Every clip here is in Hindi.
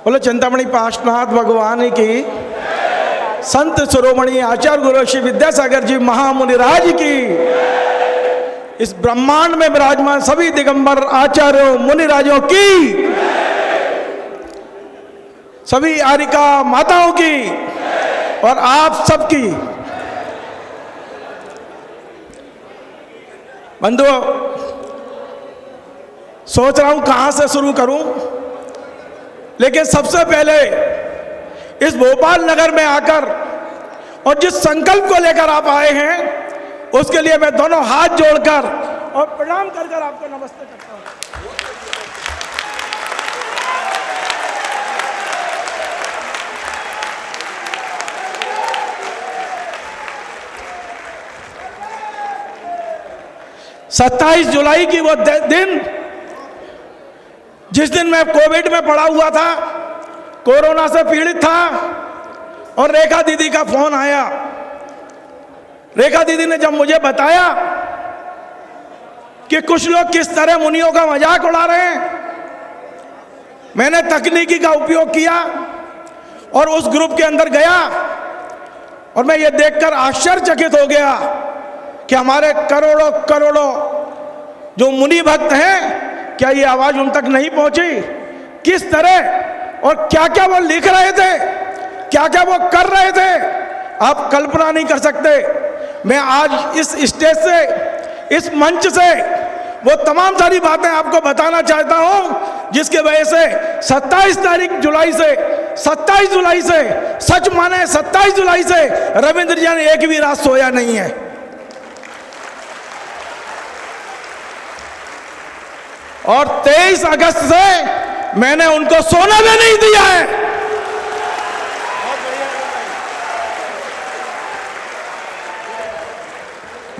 बोलो चिंतामणि पार्श्वनाथ भगवान की, संत शिरोमणि आचार्य गुरु श्री विद्यासागर जी महामुनिराज की, इस ब्रह्मांड में विराजमान सभी दिगंबर आचार्यों मुनिराजों की, सभी आरिका माताओं की और आप सबकी। बंधुओं, सोच रहा हूं कहां से शुरू करूं, लेकिन सबसे पहले इस भोपाल नगर में आकर और जिस संकल्प को लेकर आप आए हैं उसके लिए मैं दोनों हाथ जोड़कर और प्रणाम कर कर आपको नमस्ते करता हूं। सत्ताईस जुलाई की वो दिन जिस दिन मैं कोविड में पड़ा हुआ था, कोरोना से पीड़ित था, और रेखा दीदी का फोन आया। रेखा दीदी ने जब मुझे बताया कि कुछ लोग किस तरह मुनियों का मजाक उड़ा रहे हैं, मैंने तकनीकी का उपयोग किया और उस ग्रुप के अंदर गया और मैं ये देखकर आश्चर्यचकित हो गया कि हमारे करोड़ों करोड़ों जो मुनि भक्त हैं, क्या ये आवाज उन तक नहीं पहुंची? किस तरह और क्या क्या वो लिख रहे थे, क्या क्या वो कर रहे थे, आप कल्पना नहीं कर सकते। मैं आज इस स्टेज से, इस मंच से वो तमाम सारी बातें आपको बताना चाहता हूं जिसके वजह से 27 जुलाई से सच माने 27 जुलाई से रविंद्र जी ने एक भी रात सोया नहीं है। और 23 अगस्त से मैंने उनको सोना भी नहीं दिया है।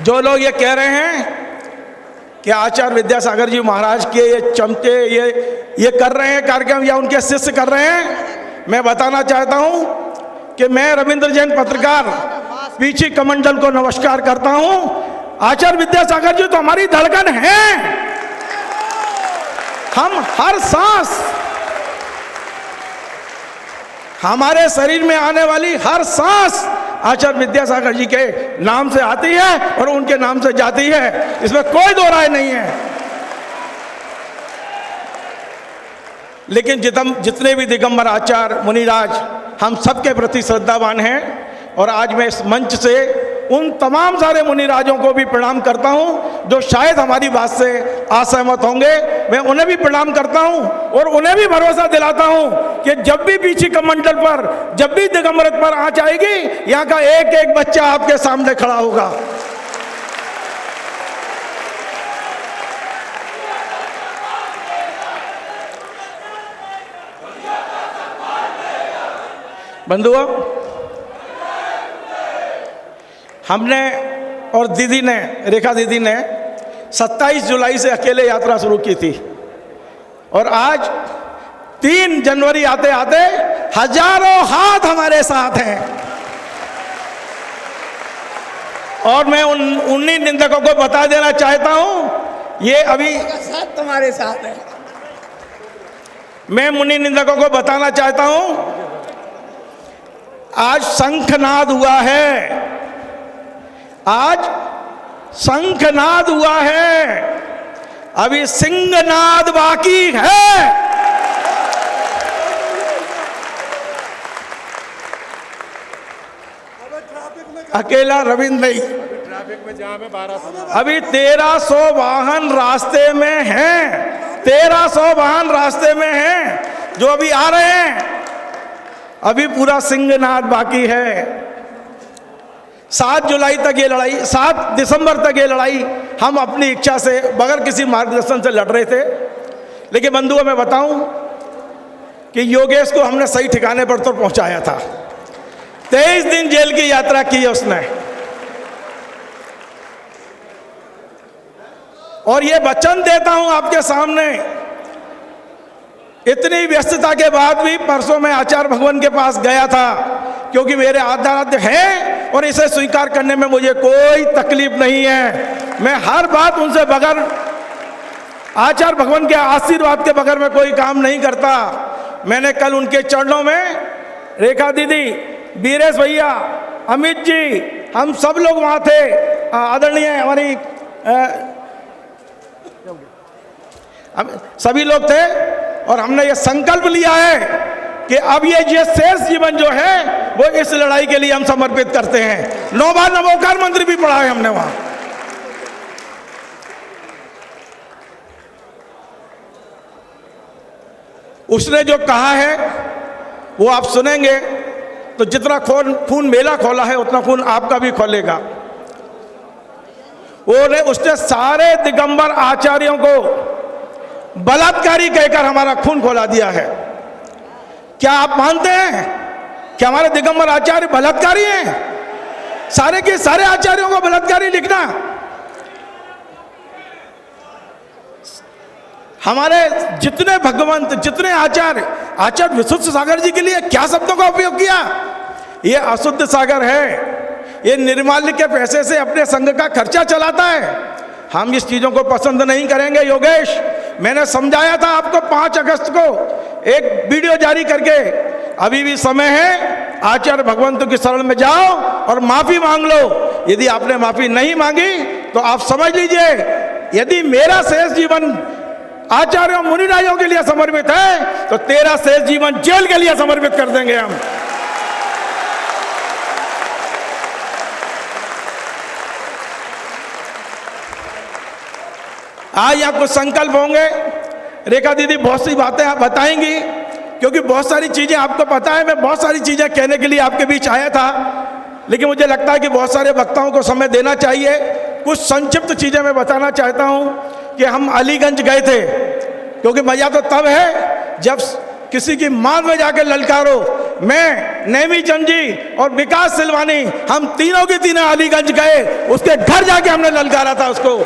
जो लोग ये कह रहे हैं कि आचार्य विद्यासागर जी महाराज के ये चमचे ये कर रहे हैं कार्यक्रम या उनके शिष्य कर रहे हैं, मैं बताना चाहता हूं कि मैं रविंद्र जैन पत्रकार पीछी कमंडल को नमस्कार करता हूं। आचार्य विद्यासागर जी तो हमारी धड़कन है। हम हर सांस, हमारे शरीर में आने वाली हर सांस आचार्य विद्यासागर जी के नाम से आती है और उनके नाम से जाती है, इसमें कोई दो राय नहीं है। लेकिन जितने भी दिगंबर आचार्य मुनिराज, हम सबके प्रति श्रद्धावान हैं और आज मैं इस मंच से उन तमाम सारे मुनिराजों को भी प्रणाम करता हूं जो शायद हमारी बात से असहमत होंगे। मैं उन्हें भी प्रणाम करता हूं और उन्हें भी भरोसा दिलाता हूं कि जब भी पीछे कमंडल पर, जब भी दिगंबरत पर आंच आएगी, यहां का एक एक बच्चा आपके सामने खड़ा होगा। बंधुओं, हमने और दीदी ने, रेखा दीदी ने 27 जुलाई से अकेले यात्रा शुरू की थी और आज 3 जनवरी आते आते हजारों हाथ हमारे साथ हैं। और मैं उन्हीं निंदकों को बता देना चाहता हूं, ये अभी साथ तुम्हारे साथ है। मैं मुनि निंदकों को बताना चाहता हूं, आज शंखनाद हुआ है, आज शंखनाद हुआ है, अभी सिंहनाद बाकी है। अकेला रविंद्र नहीं, ट्रैफिक में जाम है 1200। अभी 1300 वाहन रास्ते में हैं, 1300 वाहन रास्ते में हैं जो अभी आ रहे हैं। अभी पूरा सिंहनाद बाकी है। 7 जुलाई तक ये लड़ाई, 7 दिसंबर तक ये लड़ाई हम अपनी इच्छा से, बगैर किसी मार्गदर्शन से लड़ रहे थे। लेकिन बंधुओं, मैं बताऊं कि योगेश को हमने सही ठिकाने पर तो पहुंचाया था। 23 दिन जेल की यात्रा की है उसने, और ये वचन देता हूं आपके सामने, इतनी व्यस्तता के बाद भी परसों मैं आचार्य भगवान के पास गया था क्योंकि मेरे आराध्य हैं और इसे स्वीकार करने में मुझे कोई तकलीफ नहीं है। मैं हर बात उनसे बगैर, आचार्य भगवान के आशीर्वाद के बगैर मैं कोई काम नहीं करता। मैंने कल उनके चरणों में, रेखा दीदी, बीरेश भैया, अमित जी, हम सब लोग वहाँ थे, आदरणीय हमारी सभी लोग थे, और हमने ये संकल्प लिया है कि अब ये शेष जीवन जो है वो इस लड़ाई के लिए हम समर्पित करते हैं। 9 बार नवोकार मंत्री भी पढ़ा है हमने वहां। उसने जो कहा है वो आप सुनेंगे तो जितना खून मेला खोला है उतना खून आपका भी खोलेगा। उसने सारे दिगंबर आचार्यों को बलात्कारी कहकर हमारा खून खोला दिया है। क्या आप मानते हैं कि हमारे दिगंबर आचार्य बलात्कारी हैं? सारे के सारे आचार्यों को बलात्कारी लिखना। हमारे जितने भगवंत, जितने आचार्य विशुद्ध सागर जी के लिए क्या शब्दों का उपयोग किया? ये अशुद्ध सागर है, ये निर्माल्य के पैसे से अपने संघ का खर्चा चलाता है। हम इस चीजों को पसंद नहीं करेंगे। योगेश, मैंने समझाया था आपको 5 अगस्त को एक वीडियो जारी करके, अभी भी समय है, आचार्य भगवंतों की शरण में जाओ और माफी मांग लो। यदि आपने माफी नहीं मांगी तो आप समझ लीजिए, यदि मेरा शेष जीवन आचार्यों मुनिरायों के लिए समर्पित है तो तेरा शेष जीवन जेल के लिए समर्पित कर देंगे हम। आज यहाँ कुछ संकल्प होंगे। रेखा दीदी बहुत सी बातें आप बताएंगी, क्योंकि बहुत सारी चीजें आपको पता है। मैं बहुत सारी चीजें कहने के लिए आपके बीच आया था, लेकिन मुझे लगता है कि बहुत सारे वक्ताओं को समय देना चाहिए। कुछ संक्षिप्त चीजें मैं बताना चाहता हूँ कि हम अलीगंज गए थे, क्योंकि मजा तो तब है जब किसी की मान में जाके ललकारो। मैं, नेमी चंद जी और विकास सिलवानी, हम तीनों के तीनों अलीगंज गए, उसके घर जाके हमने ललकारा था उसको।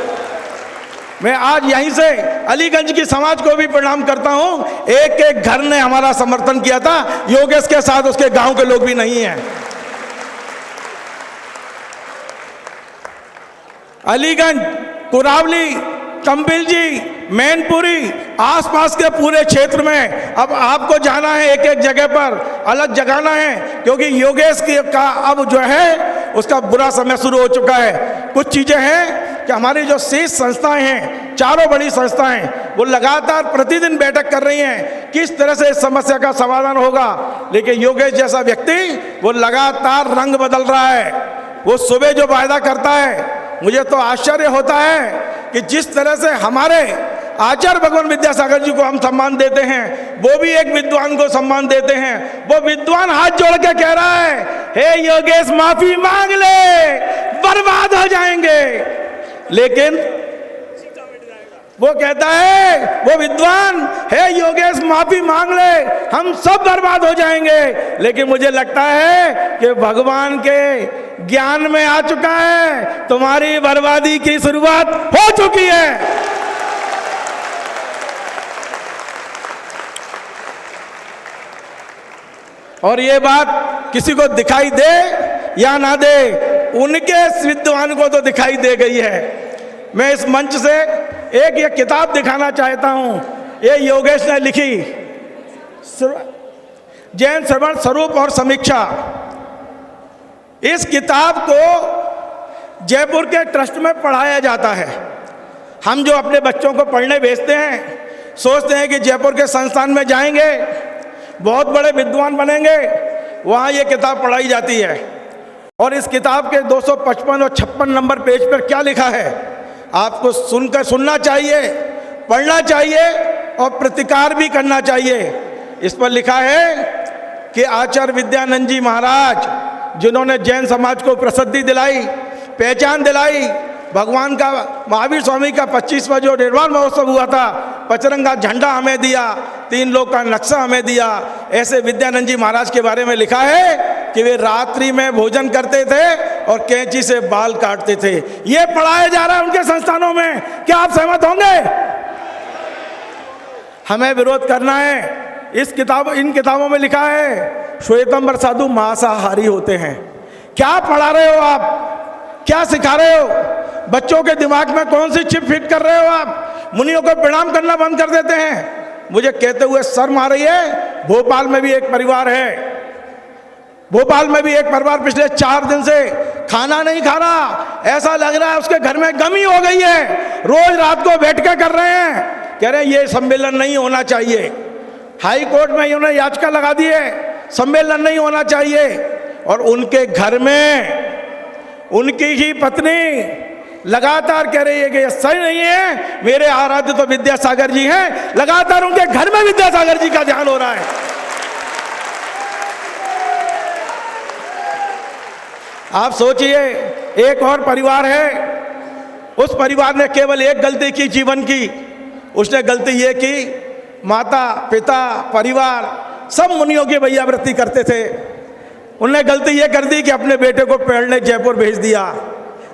मैं आज यहीं से अलीगंज की समाज को भी प्रणाम करता हूं। एक एक घर ने हमारा समर्थन किया था। योगेश के साथ उसके गांव के लोग भी नहीं हैं। अलीगंज, कुरावली, कंबिल जी, मैनपुरी, आसपास के पूरे क्षेत्र में अब आपको जाना है, एक एक जगह पर अलग जगाना है, क्योंकि योगेश का अब जो है उसका बुरा समय शुरू हो चुका है। कुछ चीजें हैं कि हमारी जो शेष संस्थाएं हैं, चारों बड़ी संस्थाएं, वो लगातार प्रतिदिन बैठक कर रही हैं किस तरह से इस समस्या का समाधान होगा। लेकिन योगेश जैसा व्यक्ति वो लगातार रंग बदल रहा है। वो सुबह जो वायदा करता है, मुझे तो आश्चर्य होता है कि जिस तरह से हमारे आचार्य भगवान विद्यासागर जी को हम सम्मान देते हैं, वो भी एक विद्वान को सम्मान देते हैं। वो विद्वान हाथ जोड़ के कह रहा है, हे योगेश माफी मांग ले, बर्बाद हो जाएंगे। लेकिन वो कहता है, वो विद्वान, हे योगेश माफी मांग ले, हम सब बर्बाद हो जाएंगे। लेकिन मुझे लगता है कि भगवान के ज्ञान में आ चुका है, तुम्हारी बर्बादी की शुरुआत हो चुकी है। और ये बात किसी को दिखाई दे या ना दे, उनके विद्वान को तो दिखाई दे गई है। मैं इस मंच से एक ये किताब दिखाना चाहता हूं। ये योगेश ने लिखी, जैन श्रवण स्वरूप और समीक्षा। इस किताब को जयपुर के ट्रस्ट में पढ़ाया जाता है। हम जो अपने बच्चों को पढ़ने भेजते हैं, सोचते हैं कि जयपुर के संस्थान में जाएंगे, बहुत बड़े विद्वान बनेंगे, वहाँ ये किताब पढ़ाई जाती है। और इस किताब के 255 और 56 नंबर पेज पर क्या लिखा है, आपको सुनना चाहिए, पढ़ना चाहिए और प्रतिकार भी करना चाहिए। इस पर लिखा है कि आचार्य विद्यानंद जी महाराज, जिन्होंने जैन समाज को प्रसिद्धि दिलाई, पहचान दिलाई, भगवान का, महावीर स्वामी का 25वां जो निर्वाण महोत्सव हुआ था, पचरंगा झंडा हमें दिया, 3 लोग का नक्शा हमें दिया। ऐसे विद्यानंद जी महाराज के बारे में लिखा है कि वे रात्रि में भोजन करते थे और कैंची से बाल काटते थे। ये पढ़ाया जा रहा है उनके संस्थानों में। क्या आप सहमत होंगे? हमें विरोध करना है। इन किताबों में लिखा है, श्वेतंबर साधु मांसाहारी होते हैं। क्या पढ़ा रहे हो आप? क्या सिखा रहे हो? बच्चों के दिमाग में कौन सी चिप फिट कर रहे हो आप? मुनियों को प्रणाम करना बंद कर देते हैं। मुझे कहते हुए शर्म आ रही है भोपाल में भी एक परिवार है, भोपाल में भी एक परिवार पिछले 4 दिन से खाना नहीं खा रहा। ऐसा लग रहा है उसके घर में गमी हो गई है। रोज रात को बैठ के कर रहे हैं, कह रहे हैं ये सम्मेलन नहीं होना चाहिए। हाई कोर्ट में इन्होंने याचिका लगा दी है, सम्मेलन नहीं होना चाहिए। और उनके घर में उनकी ही पत्नी लगातार कह रही है कि ये सही नहीं है। मेरे आराध्य तो विद्यासागर जी हैं, लगातार उनके घर में विद्यासागर जी का ध्यान हो रहा है। आप सोचिए, एक और परिवार है, उस परिवार ने केवल एक गलती की जीवन की। उसने गलती ये की, माता पिता परिवार सब मुनियों की भैयावृत्ति करते थे। उन्होंने गलती ये कर दी कि अपने बेटे को पढ़ने जयपुर भेज दिया।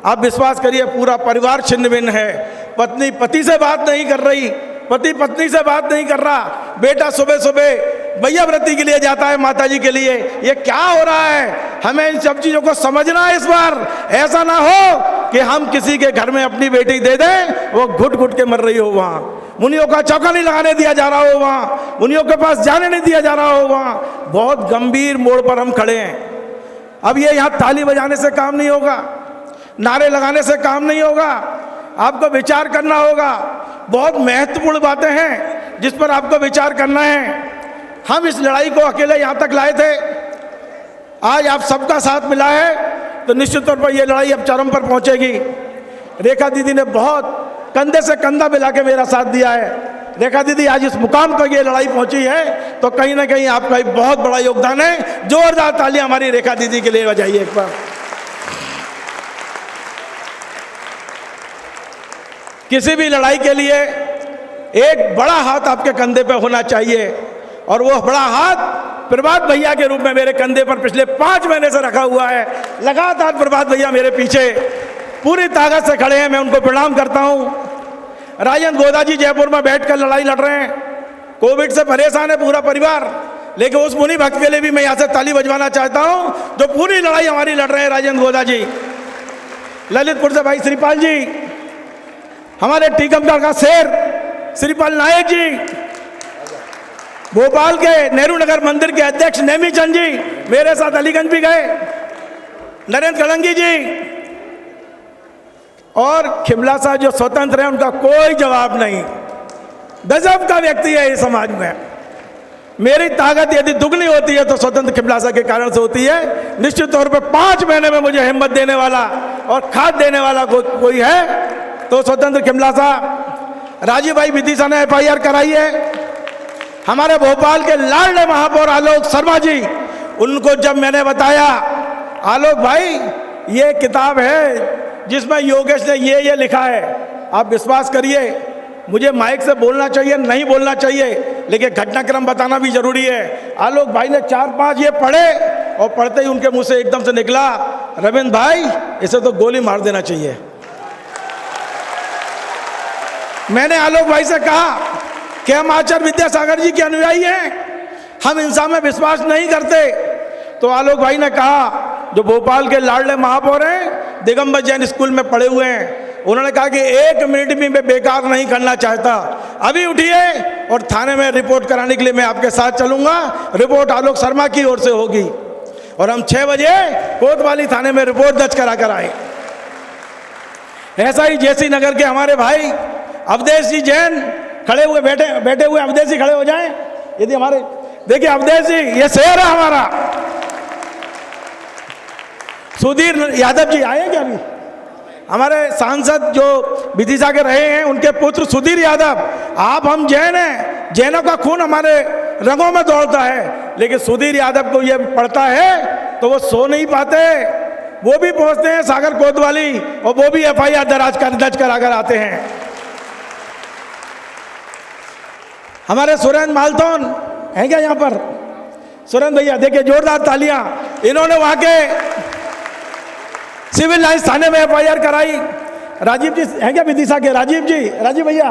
आप विश्वास करिए, पूरा परिवार छिन्न भिन्न है। पत्नी पति से बात नहीं कर रही, पति पत्नी से बात नहीं कर रहा, बेटा सुबह सुबह भैयावृत्ति के लिए जाता है माता जी के लिए। ये क्या हो रहा है? हमें इन सब चीजों को समझना है इस बार। ऐसा ना हो कि हम किसी के घर में अपनी बेटी दे दें, वो घुट घुट के मर रही हो, वहां मुनियों का चौका नहीं लगाने दिया जा रहा हो, वहां मुनियों के पास जाने नहीं दिया जा रहा हो। वहां बहुत गंभीर मोड़ पर हम खड़े हैं। अब ये यहाँ ताली बजाने से काम नहीं होगा, नारे लगाने से काम नहीं होगा, आपको विचार करना होगा। बहुत महत्वपूर्ण बातें हैं जिस पर आपको विचार करना है। हम इस लड़ाई को अकेले यहाँ तक लाए थे, आज आप सबका साथ मिला है तो निश्चित तौर पर यह लड़ाई अब चरम पर पहुंचेगी। रेखा दीदी ने बहुत कंधे से कंधा मिला के मेरा साथ दिया है। रेखा दीदी आज इस मुकाम तक ये लड़ाई पहुंची है तो कहीं ना कहीं आपका एक बहुत बड़ा योगदान है। जोरदार तालियां हमारी रेखा दीदी के लिए बजाइए एक बार। किसी भी लड़ाई के लिए एक बड़ा हाथ आपके कंधे पे होना चाहिए, और वो बड़ा हाथ प्रभात भैया के रूप में मेरे कंधे पर पिछले 5 महीने से रखा हुआ है। लगातार प्रभात भैया मेरे पीछे पूरी ताकत से खड़े हैं, मैं उनको प्रणाम करता हूं। राजेंद्र गोदा जी जयपुर में बैठकर लड़ाई लड़ रहे हैं, कोविड से परेशान है पूरा परिवार, लेकिन उस मुनि भक्त के लिए भी मैं यहाँ से ताली बजवाना चाहता हूं जो पूरी लड़ाई हमारी लड़ रहे हैं। राजेंद्र गोदा जी, ललितपुर से भाई श्रीपाल जी, हमारे टीकमगढ़ का शेर श्रीपाल नायक जी, भोपाल के नेहरू नगर मंदिर के अध्यक्ष नेमी चंद जी मेरे साथ अलीगंज भी गए, नरेंद्र कलंगी जी, और खिमला साहब जो स्वतंत्र है उनका कोई जवाब नहीं। गजब का व्यक्ति है इस समाज में। मेरी ताकत यदि दुगनी होती है तो स्वतंत्र खिमला साहब के कारण से होती है। निश्चित तौर पर 5 महीने में मुझे हिम्मत देने वाला और खाद देने वाला कोई है तो स्वतंत्र खिमला साहब। राजीव भाई विदिशा ने FIR कराई है। हमारे भोपाल के लाडले महापौर आलोक शर्मा जी, उनको जब मैंने बताया आलोक भाई ये किताब है जिसमें योगेश ने ये लिखा है, आप विश्वास करिए मुझे माइक से बोलना चाहिए नहीं बोलना चाहिए, लेकिन घटनाक्रम बताना भी जरूरी है। आलोक भाई ने 4-5 ये पढ़े और पढ़ते ही उनके मुंह से एकदम से निकला, रविंद्र भाई इसे तो गोली मार देना चाहिए। मैंने आलोक भाई से कहा कि हम आचार्य विद्यासागर जी के अनुयायी हैं, हम इंसान में विश्वास नहीं करते। तो आलोक भाई ने कहा, जो भोपाल के लाडले महापौर हैं, दिगंबर जैन स्कूल में पढ़े हुए हैं, उन्होंने कहा कि 1 मिनट भी मैं बेकार नहीं करना चाहता, अभी उठिए और थाने में रिपोर्ट कराने के लिए मैं आपके साथ चलूंगा। रिपोर्ट आलोक शर्मा की ओर से होगी और हम 6 बजे कोतवाली थाने में रिपोर्ट दर्ज करा कर आए। ऐसा ही जेसी नगर के हमारे भाई अवधेश जी जैन खड़े हुए, बैठे हुए अवधेश जी खड़े हो जाएं यदि हमारे, देखिए अवधेश जी ये शेर है हमारा। सुधीर यादव जी आए क्या? अभी हमारे सांसद जो विदिशा के रहे हैं उनके पुत्र सुधीर यादव। आप हम जैन हैं, जैनों का खून हमारे रगों में दौड़ता है, लेकिन सुधीर यादव को ये पड़ता है तो वो सो नहीं पाते, वो भी पहुंचते हैं सागर कोतवाली और वो भी FIR दर्ज करा कर आते हैं। हमारे सुरेंद्र मालथौन हैं क्या यहाँ पर? सुरेंद्र भैया देखिए, जोरदार तालियां। इन्होंने वहां के सिविल लाइंस थाने में FIR कराई। राजीव जी हैं क्या विदिशा के? राजीव जी, राजीव भैया,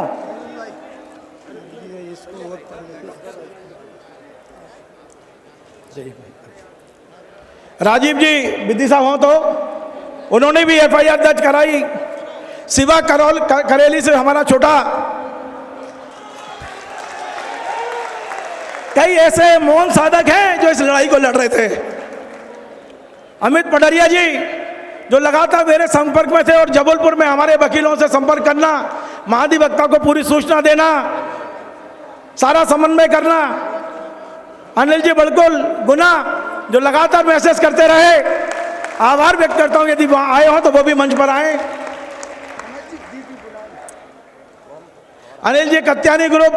राजीव जी विदिशा हो तो उन्होंने भी FIR दर्ज कराई। शिवा करेली से हमारा छोटा कई ऐसे मौन साधक हैं जो इस लड़ाई को लड़ रहे थे। अमित पटरिया जी जो लगातार मेरे संपर्क में थे और जबलपुर में हमारे वकीलों से संपर्क करना, महाधिवक्ता को पूरी सूचना देना, सारा समन्वय करना। अनिल जी बड़कुल गुना जो लगातार मैसेज करते रहे, आभार व्यक्त करता हूं। यदि वहां आए हो तो वो भी मंच पर आए। अनिल जी कत्यानी ग्रुप,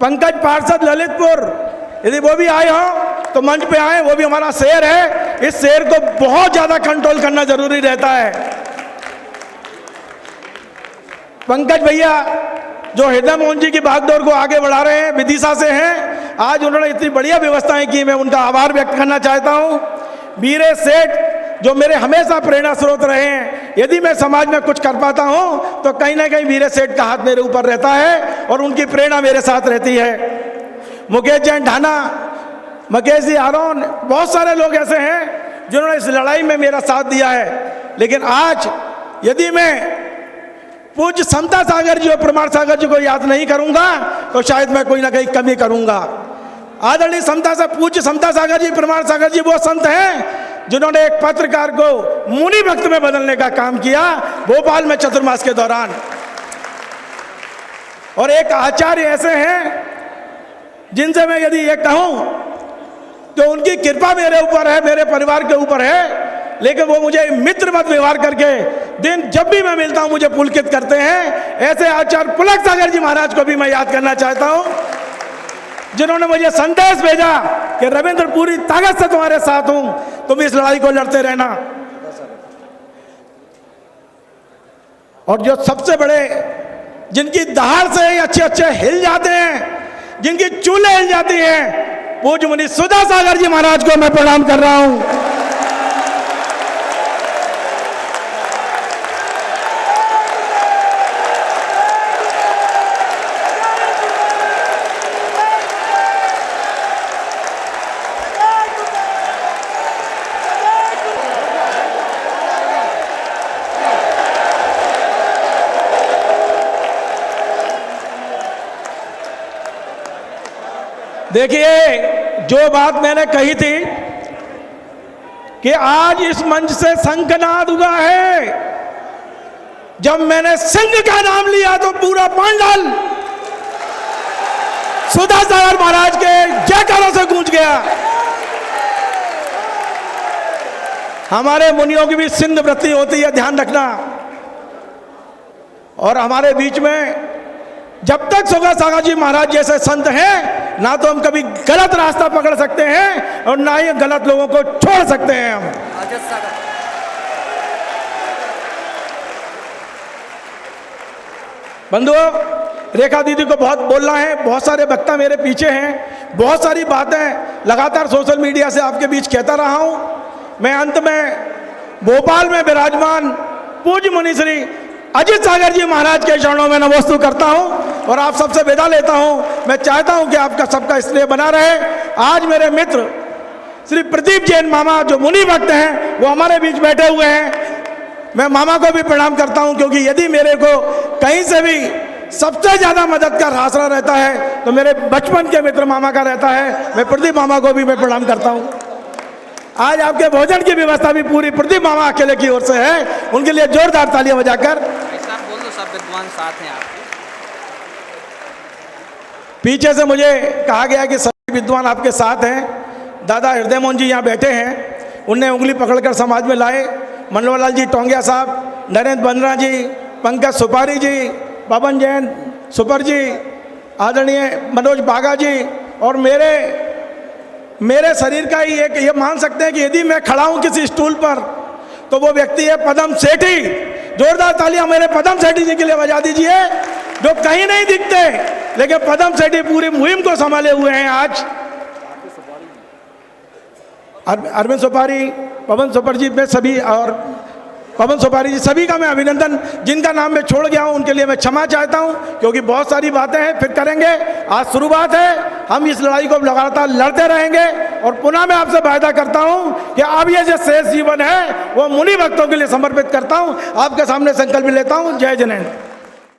पंकज पार्षद ललितपुर, यदि वो भी आए हो तो मंच पे आए। वो भी हमारा शेर है, इस शेर को बहुत ज्यादा कंट्रोल करना जरूरी रहता है। पंकज भैया जो हृदय मोहन जी की भागदौड़ को आगे बढ़ा रहे हैं, विदिशा से हैं, आज उन्होंने इतनी बढ़िया व्यवस्थाएं की, मैं उनका आभार व्यक्त करना चाहता हूं। वीरेश सेठ जो मेरे हमेशा प्रेरणा स्रोत रहे हैं, यदि मैं समाज में कुछ कर पाता हूं तो कहीं ना कहीं वीरेश सेठ का हाथ मेरे ऊपर रहता है और उनकी प्रेरणा मेरे साथ रहती है। मुकेश जैन ढाना, मकेश जी आरोन, बहुत सारे लोग ऐसे हैं जिन्होंने इस लड़ाई में मेरा साथ दिया है। लेकिन आज यदि मैं पूज्य समता सागर जी और प्रमाण सागर जी को याद नहीं करूंगा तो शायद मैं कोई ना कहीं कमी करूंगा। आदरणीय पूज्य समता सागर जी, प्रमाण सागर जी वो संत हैं जिन्होंने एक पत्रकार को मुनि भक्त में बदलने का काम किया भोपाल में चतुर्मास के दौरान। और एक आचार्य ऐसे हैं जिनसे मैं यदि ये कहूं तो उनकी कृपा मेरे ऊपर है, मेरे परिवार के ऊपर है, लेकिन वो मुझे मित्र मत व्यवहार करके दिन जब भी मैं मिलता हूं मुझे पुलकित करते हैं। ऐसे आचार्य पुलक सागर जी महाराज को भी मैं याद करना चाहता हूं, जिन्होंने मुझे संदेश भेजा कि रविंद्र पूरी ताकत से तुम्हारे साथ हूं, तुम इस लड़ाई को लड़ते रहना। और जो सबसे बड़े जिनकी दहाड़ से अच्छे अच्छे हिल जाते हैं, जिनकी चूल्हे हिल जाती हैं, पूज्य मुनि सुधा सागर जी महाराज को मैं प्रणाम कर रहा हूं। देखिए जो बात मैंने कही थी कि आज इस मंच से शंखनाद हुआ है, जब मैंने सिंह का नाम लिया तो पूरा पांडाल सुधा सागर महाराज के जयकारों से गूंज गया। हमारे मुनियों की भी सिंध वृत्ति होती है, ध्यान रखना। और हमारे बीच में जब तक सुधा सागर जी महाराज जैसे संत हैं, ना तो हम कभी गलत रास्ता पकड़ सकते हैं और ना ही गलत लोगों को छोड़ सकते हैं। हम बंधुओं, रेखा दीदी को बहुत बोलना है, बहुत सारे वक्ता मेरे पीछे हैं, बहुत सारी बातें लगातार सोशल मीडिया से आपके बीच कहता रहा हूं। मैं अंत में भोपाल में विराजमान पूज्य मुनि श्री अजित सागर जी महाराज के चरणों में नमोस्तु करता हूं और आप सबसे विदा लेता हूं। मैं चाहता हूं कि आपका सबका स्नेह बना रहे। आज मेरे मित्र श्री प्रदीप जैन मामा जो मुनि भक्त हैं वो हमारे बीच बैठे हुए हैं। मैं मामा को भी प्रणाम करता हूं, क्योंकि यदि मेरे को कहीं से भी सबसे ज्यादा मदद का आसरा रहता है तो मेरे बचपन के मित्र मामा का रहता है। मैं प्रदीप मामा को भी मैं प्रणाम करता हूं। आज आपके भोजन की व्यवस्था भी पूरी प्रदीप मामा अकेले की ओर से है, उनके लिए जोरदार तालियां बजाकर। सब विद्वान साथ हैं आपके। पीछे से मुझे कहा गया कि सभी विद्वान आपके साथ हैं। दादा हृदय मोहन जी यहाँ बैठे हैं, उनने उंगली पकड़कर समाज में लाए। मनोहरलाल जी टोंगिया साहब, नरेंद्र बंद्रा जी, पंकज सुपारी जी, पवन जैन सुपर जी, आदरणीय मनोज बागा जी, और मेरे शरीर का ही एक ये मान सकते हैं कि यदि मैं खड़ा हूँ किसी स्टूल पर तो वो व्यक्ति है पदम सेठी। जोरदार तालियां मेरे पदम सेठी जी के लिए बजा दीजिए, जो कहीं नहीं दिखते लेकिन पदम सेठी पूरी मुहिम को संभाले हुए हैं। आज अरविंद सुपारी, पवन सुपर जी में सभी, और पवन सुपारी जी सभी का मैं अभिनंदन, जिनका नाम मैं छोड़ गया हूं उनके लिए मैं क्षमा चाहता हूं, क्योंकि बहुत सारी बातें हैं, फिर करेंगे। आज शुरुआत है, हम इस लड़ाई को लगातार लड़ते रहेंगे। और पुनः मैं आपसे वायदा करता हूं कि अब ये जो शेष जीवन है वो मुनि भक्तों के लिए समर्पित करता हूं। आपके सामने संकल्प लेता हूं। जय जनेन्द्र।